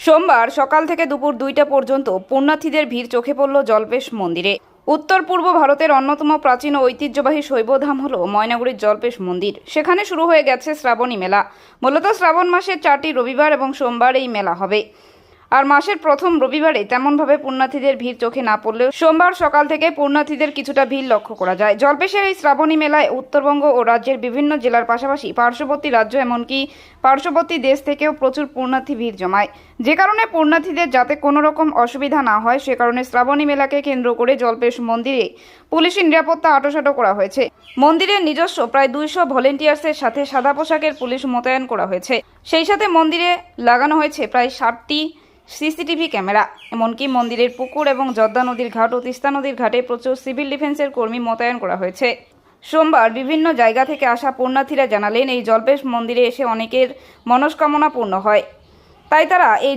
সোমবার সকাল থেকে দুপুর 2টা পর্যন্ত পুণ্যার্থীদের ভিড় চোখে পড়ল জল্পেশ মন্দিরে। উত্তর পূর্ব ভারতের অন্যতম প্রাচীন ও ঐতিহ্যবাহী শৈবধাম হল ময়নাগুড়ির জল্পেশ মন্দির। সেখানে শুরু হয়ে গেছে শ্রাবণী মেলা। মূলত শ্রাবণ মাসের 4টি রবিবার এবং সোমবার এই মেলা হবে। আর মাসের প্রথম রবিবারে তেমনভাবে পুণ্যার্থীদের ভিড় চোখে না পড়লেও সোমবার সকাল থেকে পুণ্যার্থীদের কিছুটা ভিড় লক্ষ্য করা যায়। জল্পেশের এই শ্রাবণী মেলায় উত্তরবঙ্গ ও রাজ্যের বিভিন্ন জেলার পাশাপাশি পার্শ্ববর্তী রাজ্য এমনকি পার্শ্ববর্তী দেশ থেকেও প্রচুর পুণ্যার্থী ভিড় জমায়। যে কারণে পুণ্যার্থীদের যাতে কোনো রকম অসুবিধা না হয় সে কারণে শ্রাবণী মেলাকে কেন্দ্র করে জল্পেশ মন্দিরে পুলিশি নিরাপত্তা আঁটোসাঁটো করা হয়েছে। মন্দিরের নিজস্ব প্রায় 200 ভলেন্টিয়ার্সের সাথে সাদা পোশাকের পুলিশ মোতায়েন করা হয়েছে। সেই সাথে মন্দিরে লাগানো হয়েছে প্রায় 60টি সিসিটিভি ক্যামেরা। এমনকি মন্দিরের পুকুর এবং যদ্দা নদীর ঘাট ও তিস্তা নদীর ঘাটে প্রচুর সিভিল ডিফেন্সের কর্মী মোতায়েন করা হয়েছে। সোমবার বিভিন্ন জায়গা থেকে আসা পুণ্যার্থীরা জানালেন এই জল্পেশ মন্দিরে এসে অনেকের মনস্কামনা পূর্ণ হয়, তাই তারা এই